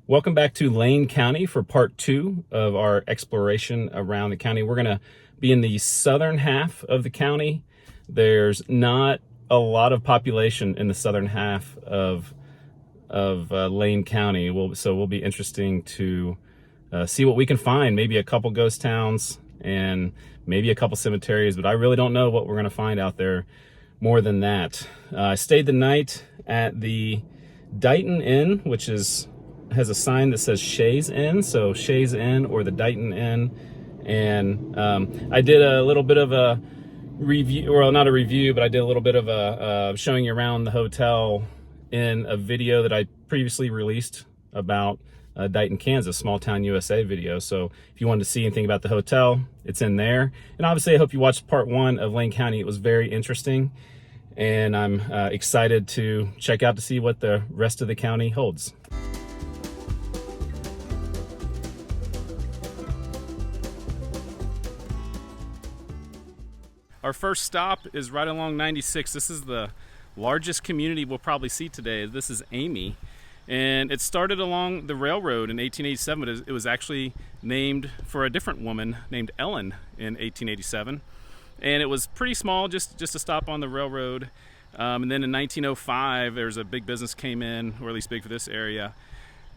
Welcome back to Lane County for part 2 of our exploration around the county. We're going to be in the southern half of the county. There's not a lot of population in the southern half of Lane County. So we'll be interesting to see what we can find. Maybe a couple ghost towns and maybe a couple cemeteries, but I really don't know what we're going to find out there more than that. I stayed the night at the Dighton Inn, which has a sign that says Shays Inn, so Shays Inn or the Dighton Inn. And I did a little bit of a review, well, not a review, but I did a little bit of a showing you around the hotel in a video that I previously released about Dighton, Kansas, small town USA video. So if you wanted to see anything about the hotel, it's in there. And obviously I hope you watched part 1 of Lane County. It was very interesting, and I'm excited to check out to see what the rest of the county holds. Our first stop is right along 96. This is the largest community we'll probably see today. This is Amy, and it started along the railroad in 1887, but it was actually named for a different woman named Ellen in 1887. And it was pretty small, just a stop on the railroad. And then in 1905, there was a big business came in, or at least big for this area,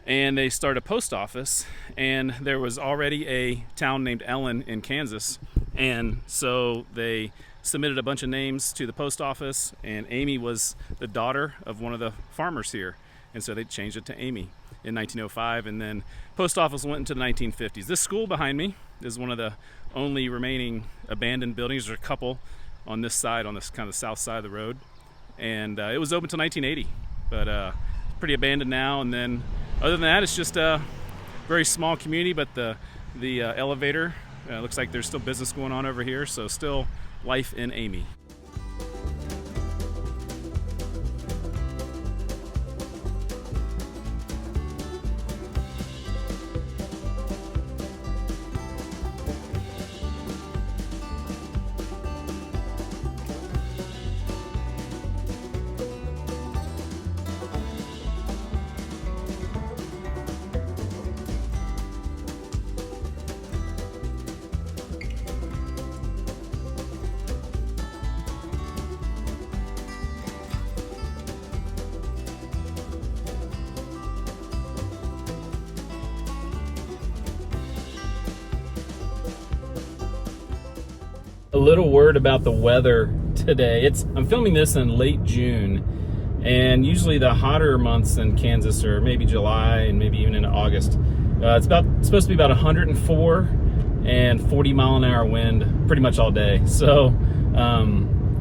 and they started a post office, and there was already a town named Ellen in Kansas. And so they submitted a bunch of names to the post office, and Amy was the daughter of one of the farmers here. And so they changed it to Amy in 1905, and then post office went into the 1950s. This school behind me is one of the only remaining abandoned buildings. There's a couple on this side, on this kind of south side of the road. And it was open until 1980, but pretty abandoned now. And then other than that, it's just a very small community, but the elevator, looks like there's still business going on over here, so still life in Amy. A little word about the weather today. I'm filming this in late June, and usually the hotter months in Kansas are maybe July and maybe even into August. It's supposed to be about 104 and 40-mile-an-hour wind pretty much all day. So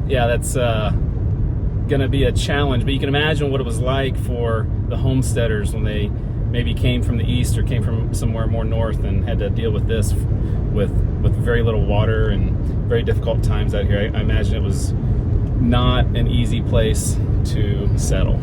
yeah, that's gonna be a challenge, but you can imagine what it was like for the homesteaders when they maybe came from the east or came from somewhere more north and had to deal with this with very little water and very difficult times out here. I imagine it was not an easy place to settle.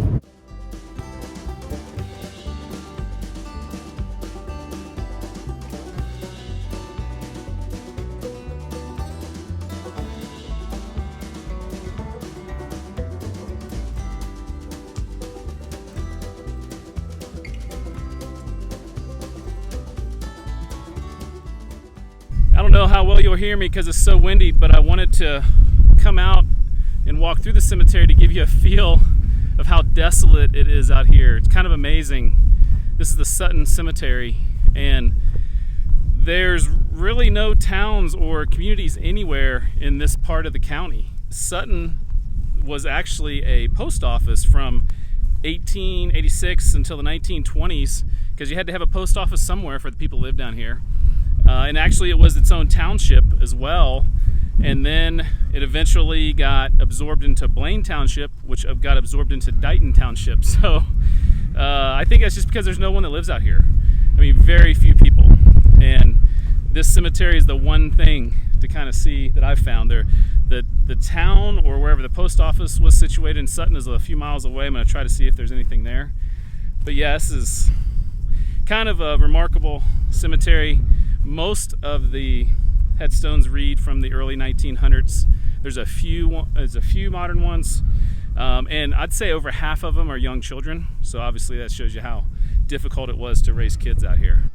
I don't know how well you'll hear me because it's so windy, but I wanted to come out and walk through the cemetery to give you a feel of how desolate it is out here. It's kind of amazing. This is the Sutton Cemetery, and there's really no towns or communities anywhere in this part of the county. Sutton was actually a post office from 1886 until the 1920s, because you had to have a post office somewhere for the people who lived down here. And actually it was its own township as well, and then it eventually got absorbed into Blaine Township, which got absorbed into Dighton Township. So I think that's just because there's no one that lives out here. I mean, very few people. And this cemetery is the one thing to kind of see that I've found there. The town, or wherever the post office was situated in Sutton, is a few miles away. I'm going to try to see if there's anything there. But yeah, this is kind of a remarkable cemetery. Most of the headstones read from the early 1900s. There's a few modern ones, and I'd say over half of them are young children. So obviously that shows you how difficult it was to raise kids out here.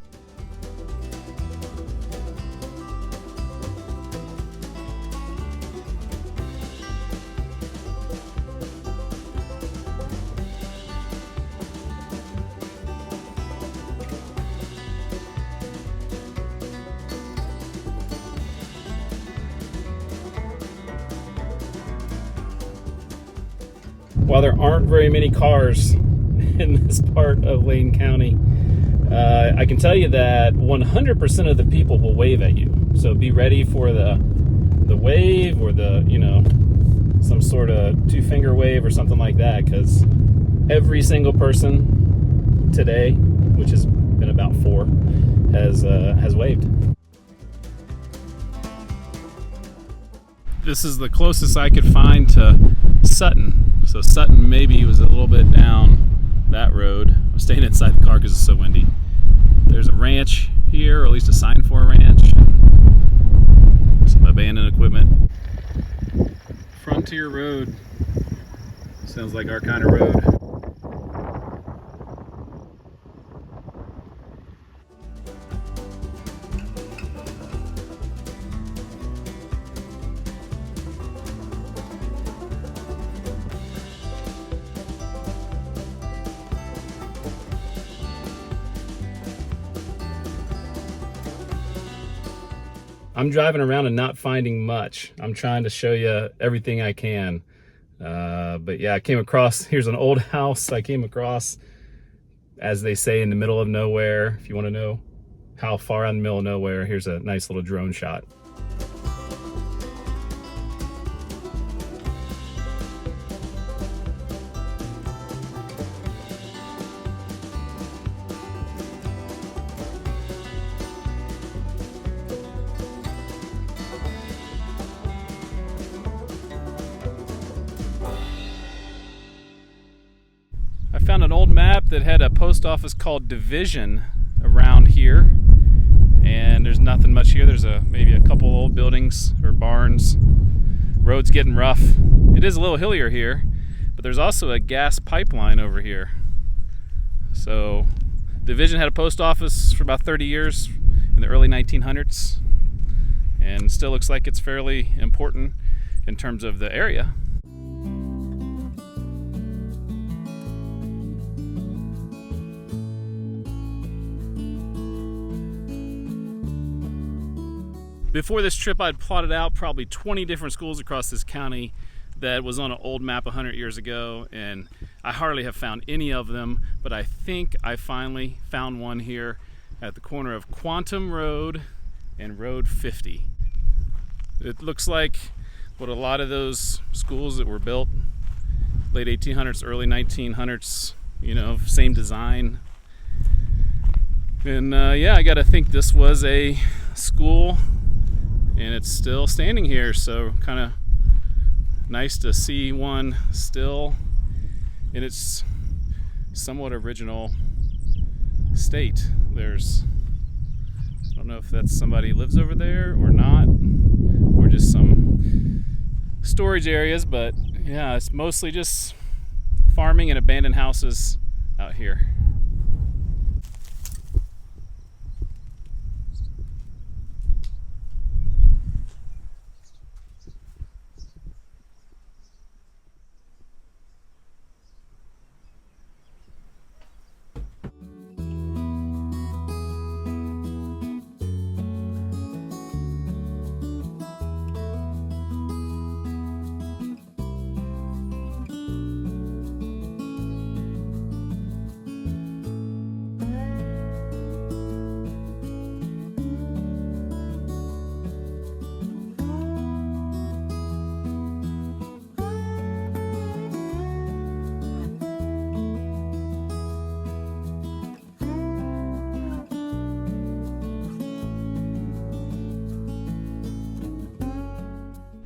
While there aren't very many cars in this part of Lane County, I can tell you that 100% of the people will wave at you. So be ready for the wave, or the, some sort of two-finger wave or something like that, because every single person today, which has been about 4, has waved. This is the closest I could find to Sutton. So Sutton maybe was a little bit down that road. I'm staying inside the car because it's so windy. There's a ranch here, or at least a sign for a ranch, and some abandoned equipment. Frontier Road. Sounds like our kind of road. I'm driving around and not finding much. I'm trying to show you everything I can. But yeah, I came across, here's an old house I came across, as they say, in the middle of nowhere. If you want to know how far out in the middle of nowhere, here's a nice little drone shot. I found an old map that had a post office called Division around here, and there's nothing much here. There's maybe a couple old buildings or barns. Road's getting rough. It is a little hillier here, but there's also a gas pipeline over here. So Division had a post office for about 30 years in the early 1900s, and still looks like it's fairly important in terms of the area. Before this trip, I'd plotted out probably 20 different schools across this county that was on an old map 100 years ago, and I hardly have found any of them, but I think I finally found one here at the corner of Quantum Road and Road 50. It looks like what a lot of those schools that were built late 1800s, early 1900s, same design. And yeah, I gotta think this was a school, and it's still standing here, so kind of nice to see one still in its somewhat original state. I don't know if that's somebody lives over there or not, or just some storage areas, but yeah, it's mostly just farming and abandoned houses out here.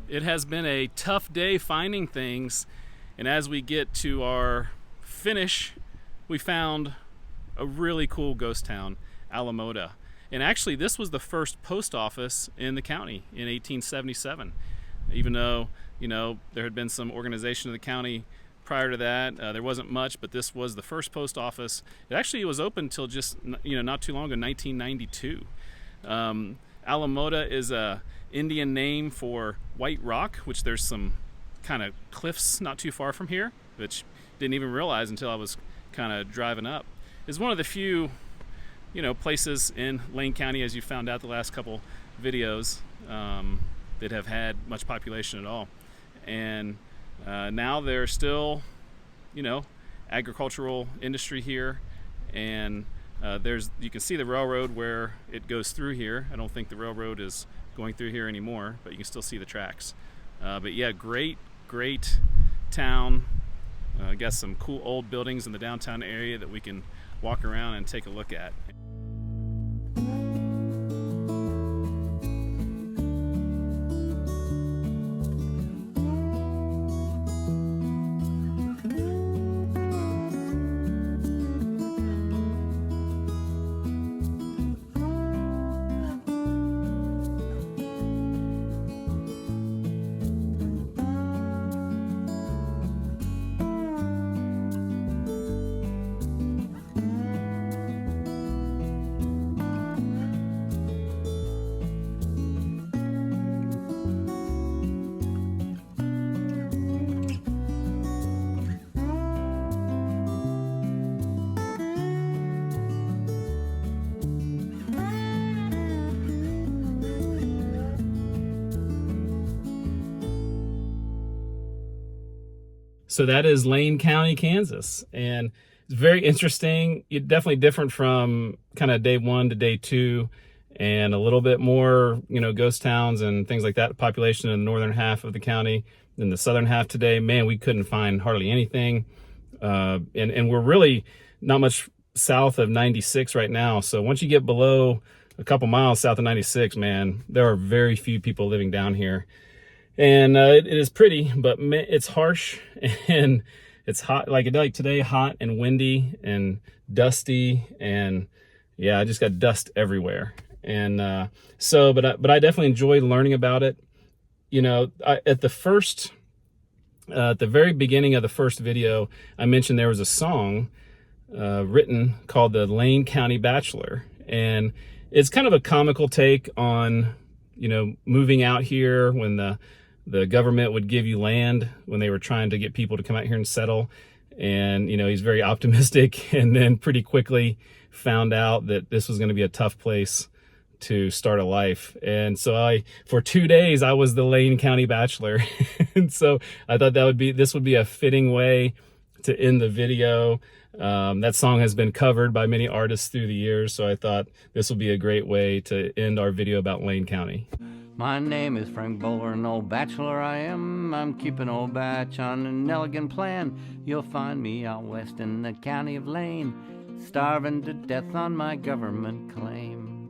It has been a tough day finding things, and as we get to our finish, we found a really cool ghost town, Alamota. And actually, this was the first post office in the county in 1877. Even though, there had been some organization of the county prior to that. There wasn't much, but this was the first post office. It actually was open till just, not too long ago, 1992. Alamota is a Indian name for white rock, which there's some kind of cliffs not too far from here, which didn't even realize until I was kind of driving up. It's one of the few, places in Lane County, as you found out the last couple videos, that have had much population at all. And now there's still, agricultural industry here, and you can see the railroad where it goes through here. I don't think the railroad is going through here anymore, but you can still see the tracks. But yeah, great town. Got some cool old buildings in the downtown area that we can walk around and take a look at. So that is Lane County, Kansas, and it's very interesting. It's definitely different from kind of day 1 to day 2, and a little bit more, ghost towns and things like that. Population in the northern half of the county. In the southern half today, man, we couldn't find hardly anything, and we're really not much south of 96 right now. So once you get below a couple miles south of 96, man, there are very few people living down here. And it is pretty, but it's harsh, and it's hot, like today, hot and windy and dusty, and yeah, I just got dust everywhere. And but I definitely enjoy learning about it. At the very beginning of the first video, I mentioned there was a song written called the Lane County Bachelor, and it's kind of a comical take on moving out here when the government would give you land when they were trying to get people to come out here and settle. And, he's very optimistic, and then pretty quickly found out that this was going to be a tough place to start a life. And so for 2 days, I was the Lane County Bachelor. And so I thought this would be a fitting way to end the video. That song has been covered by many artists through the years, so I thought this will be a great way to end our video about Lane County. My name is Frank Bowler, an old bachelor I am. I'm keeping old batch on an elegant plan. You'll find me out west in the county of Lane, starving to death on my government claim.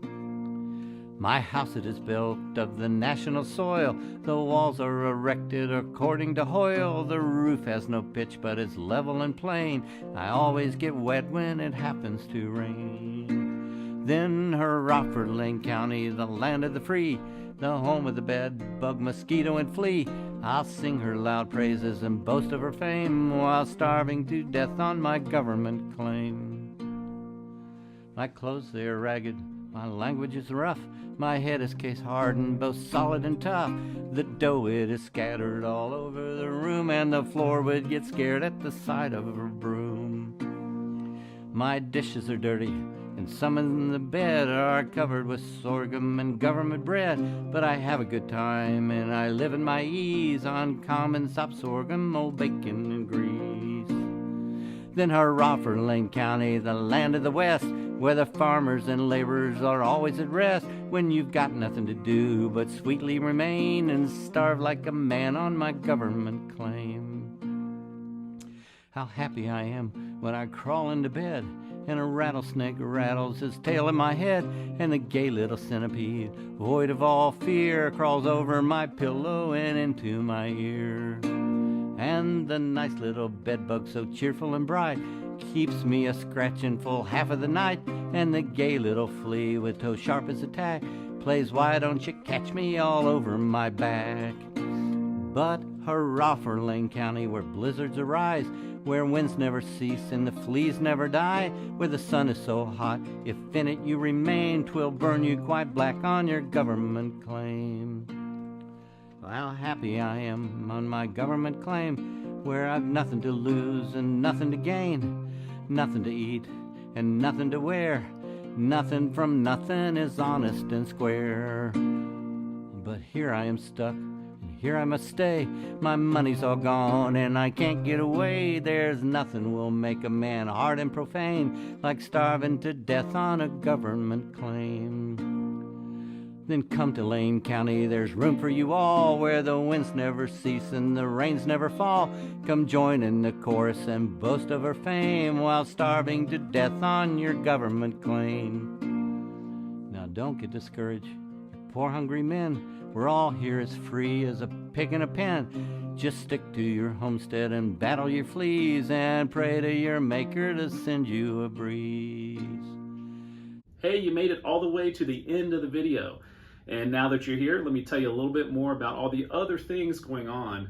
My house it is built of the national soil. The walls are erected according to Hoyle. The roof has no pitch, but it's level and plain. I always get wet when it happens to rain. Then hurrah for Lane County, the land of the free, the home of the bed, bug, mosquito, and flea. I'll sing her loud praises and boast of her fame while starving to death on my government claim. My clothes, they are ragged, my language is rough, my head is case hardened, both solid and tough. The dough, it is scattered all over the room, and the floor would get scared at the sight of a broom. My dishes are dirty, and some in the bed are covered with sorghum and government bread. But I have a good time, and I live in my ease on common sop sorghum, old bacon and grease. Then hurrah for Lane County, the land of the West, where the farmers and laborers are always at rest, when you've got nothing to do but sweetly remain and starve like a man on my government claim. How happy I am when I crawl into bed and a rattlesnake rattles his tail in my head, and the gay little centipede, void of all fear, crawls over my pillow and into my ear. And the nice little bedbug, so cheerful and bright, keeps me a-scratching full half of the night. And the gay little flea, with toe sharp as a tack, plays why don't you catch me all over my back. But Hurrah for Lane County, where blizzards arise, where winds never cease and the fleas never die, where the sun is so hot, if in it you remain, 'twill burn you quite black on your government claim. How happy I am on my government claim, where I've nothing to lose and nothing to gain, nothing to eat and nothing to wear, nothing from nothing is honest and square. But here I am stuck, and here I must stay, my money's all gone and I can't get away. There's nothing will make a man hard and profane like starving to death on a government claim. Then come to Lane County, there's room for you all, where the winds never cease and the rains never fall. Come join in the chorus and boast of her fame, while starving to death on your government claim. Now don't get discouraged, you poor hungry men, we're all here as free as a pig in a pen. Just stick to your homestead and battle your fleas, and pray to your maker to send you a breeze. Hey, you made it all the way to the end of the video. And now that you're here, let me tell you a little bit more about all the other things going on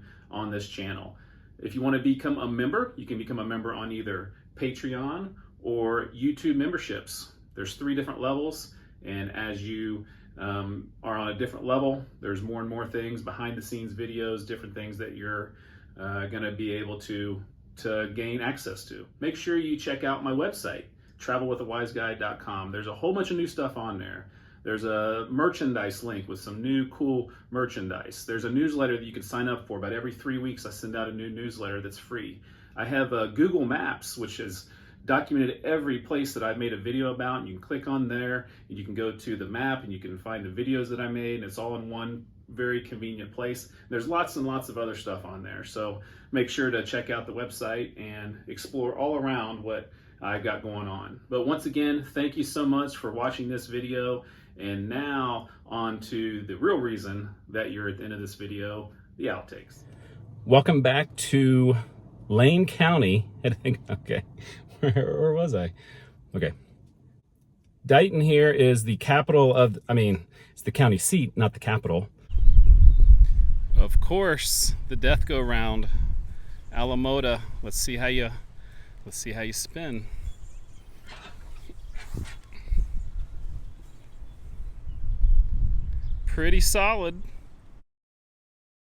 this channel. If you want to become a member, you can become a member on either Patreon or YouTube memberships. There's 3 different levels, and as you are on a different level, there's more and more things, behind the scenes videos, different things that you're going to be able to gain access to. Make sure you check out my website, travelwithawiseguy.com. There's a whole bunch of new stuff on there. There's a merchandise link with some new cool merchandise. There's a newsletter that you can sign up for. About every 3 weeks I send out a new newsletter that's free. I have Google Maps, which has documented every place that I've made a video about, and you can click on there and you can go to the map and you can find the videos that I made, and it's all in one very convenient place. There's lots and lots of other stuff on there, so make sure to check out the website and explore all around what I've got going on. But once again, thank you so much for watching this video. And now on to the real reason that you're at the end of this video, the outtakes. Welcome back to Lane County. I think, okay, where was I? Okay. Dighton here is the capital of, it's the county seat, not the capital. Of course, the death go round, Alamota. Let's see how you spin. Pretty solid.